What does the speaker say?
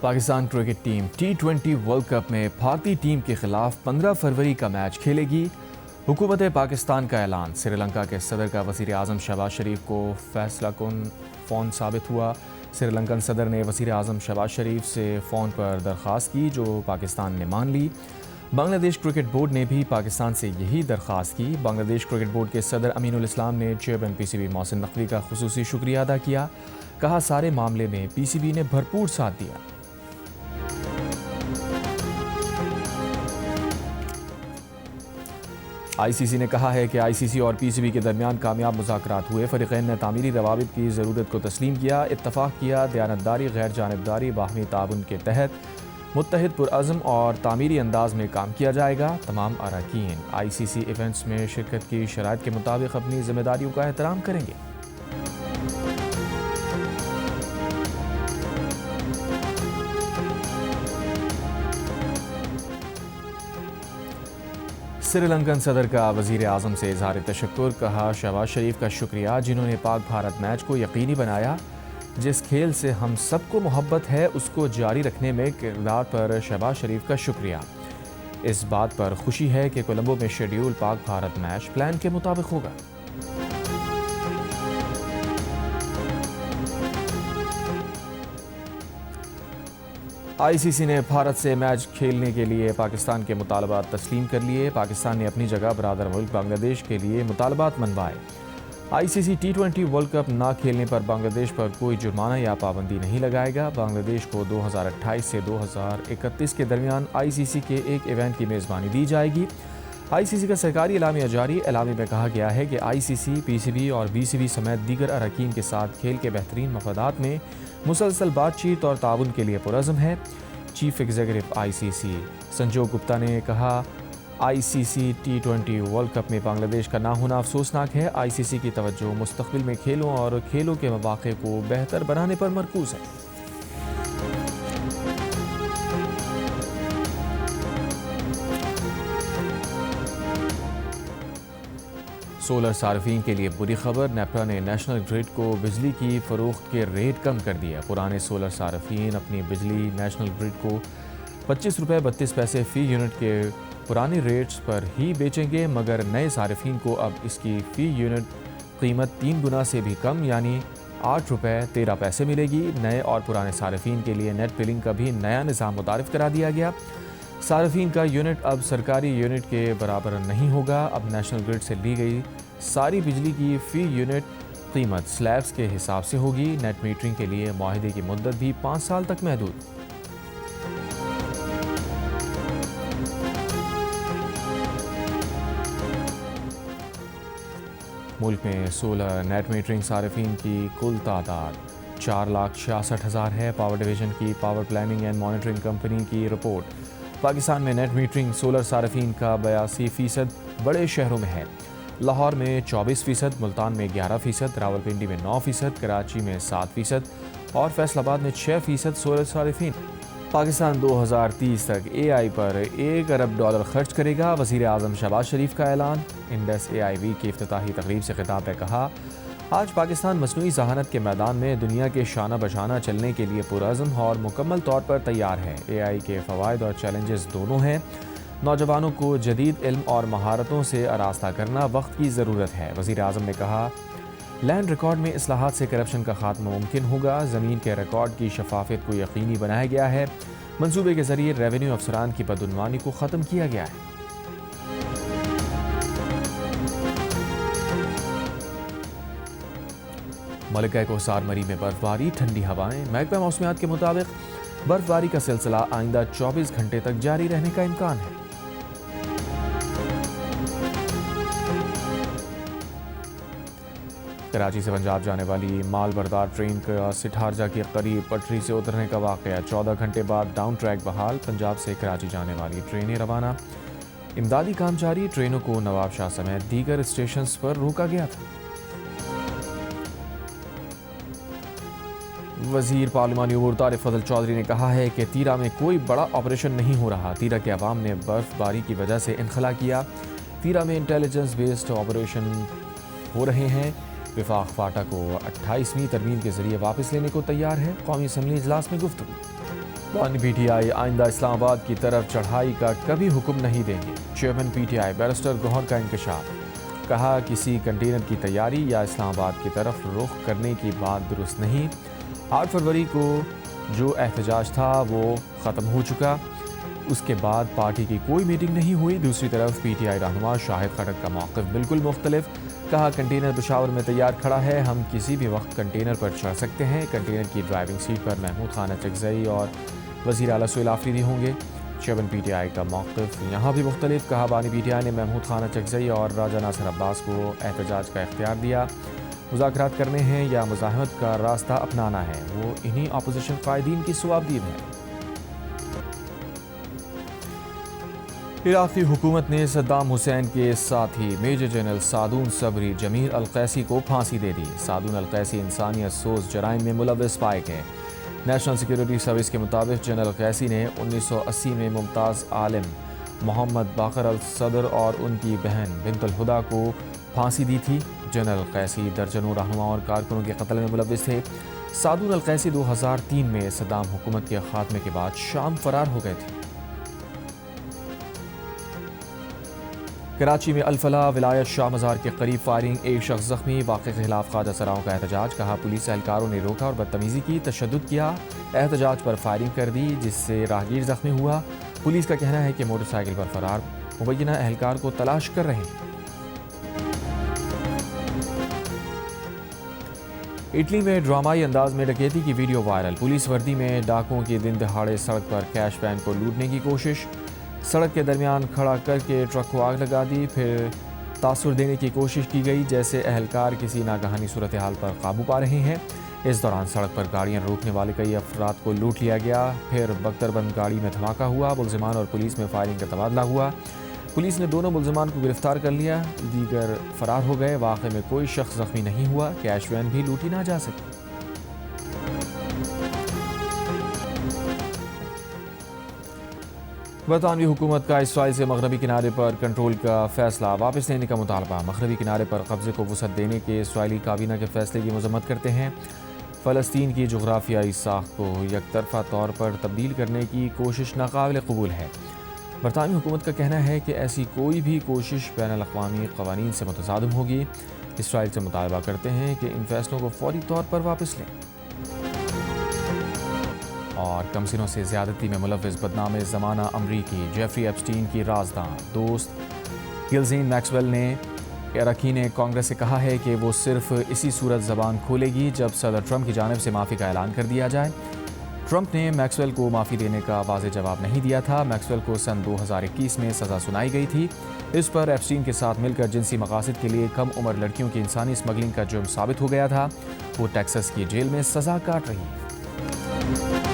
Pakistan cricket team T20 world cup میں بھارتی team کے خلاف 15 فروری کا میچ کھیلے گی۔ حکومت پاکستان کا اعلان سری لنکا کے صدر کا وزیر اعظم شہباز شریف کو فیصلہ کن فون ثابت ہوا۔ سری لنکن صدر نے وزیر اعظم شہباز شریف سے فون پر درخواست کی جو پاکستان نے مان لی۔ بنگلہ دیش کرکٹ بورڈ نے بھی پاکستان سے یہی درخواست کی۔ بنگلہ دیش کرکٹ بورڈ کے صدر امین الاسلام نے چیئرمین PCB محسن نقوی کا خصوصی شکریہ ادا کیا۔ کہا سارے معاملے میں PCB نے بھرپور ساتھ دیا۔ ICC نے کہا ہے کہ ICC اور PCB کے درمیان کامیاب مذاکرات ہوئے۔ فریقین نے تعمیری روابط کی ضرورت کو تسلیم کیا، اتفاق کیا دیانتداری، غیر جانبداری، باہمی تعاون کے تحت متحد پرعزم اور تعمیری انداز میں کام کیا جائے گا۔ تمام اراکین ICC ایونٹس میں شرکت کی شرائط کے مطابق اپنی ذمہ داریوں کا احترام کریں گے۔ سری لنکن صدر کا وزیر اعظم سے اظہار تشکر۔ کہا شہباز شریف کا شکریہ جنہوں نے پاک بھارت میچ کو یقینی بنایا۔ جس کھیل سے ہم سب کو محبت ہے اس کو جاری رکھنے میں کردار پر شہباز شریف کا شکریہ۔ اس بات پر خوشی ہے کہ کولمبو میں شیڈیول پاک بھارت میچ پلان کے مطابق ہوگا۔ ICC نے بھارت سے میچ کھیلنے کے لیے پاکستان کے مطالبات تسلیم کر لیے۔ پاکستان نے اپنی جگہ برادر ملک بنگلہ دیش کے لیے مطالبات منوائے۔ ICC T20 ورلڈ کپ نہ کھیلنے پر بنگلہ دیش پر کوئی جرمانہ یا پابندی نہیں لگائے گا۔ بنگلہ دیش کو 2028 سے 2031 کے درمیان ICC کے ایک ایونٹ کی میزبانی دی جائے گی۔ ICC کا سرکاری اعلامیہ جاری۔ اعلامیہ میں کہا گیا ہے کہ ICC PCB اور BCB سمیت دیگر اراکین کے ساتھ کھیل کے بہترین مفادات میں مسلسل بات چیت اور تعاون کے لیے پرعزم ہے۔ Chief executive ICC Sanju Gupta نے کہا ICC T20 ورلڈ کپ میں بنگلہ دیش کا نہ ہونا افسوسناک ہے۔ ICC کی توجہ مستقبل میں کھیلوں اور کھیلوں کے مواقع کو بہتر بنانے پر مرکوز ہے۔ سولر صارفین کے لیے بری خبر۔ نیپرا نے نیشنل گرڈ کو بجلی کی فروخت کے ریٹ کم کر دیا۔ پرانے سولر صارفین اپنی بجلی نیشنل گرڈ کو 25 روپے 32 پیسے فی یونٹ کے پرانے ریٹس پر ہی بیچیں گے، مگر نئے صارفین کو اب اس کی فی یونٹ قیمت 3 گنا سے بھی کم یعنی 8 روپے 13 پیسے ملے گی۔ نئے اور پرانے صارفین کے لیے نیٹ بلنگ کا بھی نیا نظام متعارف کرا دیا گیا۔ صارفین کا یونٹ اب سرکاری یونٹ کے برابر نہیں ہوگا۔ اب نیشنل گرڈ سے لی گئی ساری بجلی کی فی یونٹ قیمت سلیبز کے حساب سے ہوگی۔ نیٹ میٹرنگ کے لیے معاہدے کی مدت بھی 5 سال تک محدود۔ ملک میں سولر نیٹ میٹرنگ صارفین کی کل تعداد 4,66,000 ہے۔ پاور ڈویژن کی power planning and monitoring company کی رپورٹ پاکستان میں نیٹ میٹرنگ سولر صارفین کا 82% بڑے شہروں میں ہے۔ لاہور میں 24%، ملتان میں 11%، راولپنڈی میں 9%، کراچی میں 7% اور فیصل آباد میں 6% سولر صارفین۔ پاکستان 2030 تک AI پر $1 ارب خرچ کرے گا۔ وزیر اعظم شہباز شریف کا اعلان۔ انڈس AI ویک کی افتتاحی تقریب سے خطاب میں کہا آج پاکستان مصنوعی ذہانت کے میدان میں دنیا کے شانہ بشانہ چلنے کے لیے پرعزم اور مکمل طور پر تیار ہے۔ AI کے فوائد اور چیلنجز دونوں ہیں۔ نوجوانوں کو جدید علم اور مہارتوں سے آراستہ کرنا وقت کی ضرورت ہے۔ وزیر اعظم نے کہا لینڈ ریکارڈ میں اصلاحات سے کرپشن کا خاتمہ ممکن ہوگا۔ زمین کے ریکارڈ کی شفافیت کو یقینی بنایا گیا ہے۔ منصوبے کے ذریعے ریونیو افسران کی بدعنوانی کو ختم کیا گیا ہے۔ ملکہ کوثر مری میں برف باری، ٹھنڈی ہوائیں۔ محکمہ موسمیات کے مطابق برف باری کا سلسلہ آئندہ 24 گھنٹے تک جاری رہنے کا امکان ہے۔ کراچی سے پنجاب جانے والی مال بردار ٹرین کا سٹھارجہ کے قریب پٹری سے اترنے کا واقعہ، 14 گھنٹے بعد ڈاؤن ٹریک بحال۔ پنجاب سے کراچی جانے والی ٹرینیں روانہ، امدادی کام جاری۔ ٹرینوں کو نواب شاہ سمیت دیگر اسٹیشنز پر روکا گیا تھا۔ وزیر پارلیمانی امور طارق فضل چودھری نے کہا ہے کہ تیرا میں کوئی بڑا آپریشن نہیں ہو رہا۔ تیرا کے عوام نے برف باری کی وجہ سے انخلا کیا۔ تیرا میں انٹیلیجنس بیسڈ آپریشن ہو رہے ہیں۔ وفاق فاٹا کو 28ویں ترمیم کے ذریعے واپس لینے کو تیار ہے۔ قومی اسمبلی اجلاس میں گفتگو۔ بانی پی ٹی آئی آئندہ اسلام آباد کی طرف چڑھائی کا کبھی حکم نہیں دیں گے، chairman PTI barrister Gohar کا انکشاف، کہا کسی کنٹینر کی تیاری یا اسلام آباد کی طرف رخ کرنے کی بات درست نہیں، 8 فروری کو جو احتجاج تھا وہ ختم ہو چکا، اس کے بعد پارٹی کی کوئی میٹنگ نہیں ہوئی۔ دوسری طرف پی ٹی آئی رہنما شاہد خٹک کا موقف بالکل مختلف، کہا کنٹینر پشاور میں تیار کھڑا ہے، ہم کسی بھی وقت کنٹینر پر چڑھ سکتے ہیں، کنٹینر کی ڈرائیونگ سیٹ پر محمود خان اچکزئی اور وزیر اعلیٰ سہیل آفریدی ہوں گے۔ چیئرمین پی ٹی آئی کا موقف یہاں بھی مختلف، کہا بانی پی ٹی آئی نے محمود خان اچکزئی اور راجہ ناصر عباس کو احتجاج کا اختیار دیا، مذاکرات کرنے ہیں یا مزاحمت کا راستہ اپنانا ہے، وہ انہی اپوزیشن قائدین کی صوابدید ہے۔ عراقی حکومت نے صدام حسین کے ساتھی میجر جنرل سعدون صبری جمیل القیسی کو پھانسی دے دی۔ سعدون القیسی انسانیت سوز جرائم میں ملوث پائے گئے۔ نیشنل سیکیورٹی سروس کے مطابق جنرل القیسی نے 1980 میں ممتاز عالم محمد باقر الصدر اور ان کی بہن بنت الہدا کو پھانسی دی تھی۔ جنرل القیسی درجنوں رہنماؤں اور کارکنوں کے قتل میں ملوث تھے۔ سعدون القیسی 2003 میں صدام حکومت کے خاتمے کے بعد شام فرار ہو گئے تھے۔ کراچی میں الفلاح ولایت شاہ مزار کے قریب فائرنگ، ایک شخص زخمی، واقعے کے خلاف خواجہ سراؤں کا احتجاج، کہا پولیس اہلکاروں نے روکا اور بدتمیزی کی، تشدد کیا، احتجاج پر فائرنگ کر دی جس سے راہگیر زخمی ہوا۔ پولیس کا کہنا ہے کہ موٹر سائیکل پر فرار مبینہ اہلکار کو تلاش کر رہے ہیں۔ اٹلی میں ڈرامائی انداز میں ڈکیتی کی ویڈیو وائرل، پولیس وردی میں ڈاکوؤں کی دن دہاڑے سڑک پر کیش وین کو لوٹنے کی کوشش، سڑک کے درمیان کھڑا کر کے ٹرک کو آگ لگا دی، پھر تاثر دینے کی کوشش کی گئی جیسے اہلکار کسی ناگہانی صورتحال پر قابو پا رہے ہیں۔ اس دوران سڑک پر گاڑیاں روکنے والے کئی افراد کو لوٹ لیا گیا، پھر بختر بند گاڑی میں دھماکہ ہوا، ملزمان اور پولیس میں فائرنگ کا تبادلہ ہوا، پولیس نے دونوں ملزمان کو گرفتار کر لیا، دیگر فرار ہو گئے۔ واقعے میں کوئی شخص زخمی نہیں ہوا، کیش وین بھی لوٹی نہ جا سکی۔ برطانوی حکومت کا اسرائیل سے مغربی کنارے پر کنٹرول کا فیصلہ واپس لینے کا مطالبہ، مغربی کنارے پر قبضے کو وسعت دینے کے اسرائیلی کابینہ کے فیصلے کی مذمت کرتے ہیں۔ فلسطین کی جغرافیائی ساخت کو یک طرفہ طور پر تبدیل کرنے کی کوشش ناقابل قبول ہے۔ برطانوی حکومت کا کہنا ہے کہ ایسی کوئی بھی کوشش بین الاقوامی قوانین سے متصادم ہوگی۔ اسرائیل سے مطالبہ کرتے ہیں کہ ان فیصلوں کو فوری طور پر واپس لیں۔ اور کمسنوں سے زیادتی میں ملوث بدنام زمانہ امریکی جیفری ایپسٹین کی رازداں دوست گلزین میکسویل نے اراکین کانگریس سے کہا ہے کہ وہ صرف اسی صورت زبان کھولے گی جب صدر ٹرمپ کی جانب سے معافی کا اعلان کر دیا جائے۔ ٹرمپ نے میکسویل کو معافی دینے کا واضح جواب نہیں دیا تھا۔ میکسویل کو سن 2021 میں سزا سنائی گئی تھی، اس پر ایپسٹین کے ساتھ مل کر جنسی مقاصد کے لیے کم عمر لڑکیوں کی انسانی اسمگلنگ کا جرم ثابت ہو گیا تھا۔ وہ ٹیکساس کی جیل میں سزا کاٹ رہی ہے۔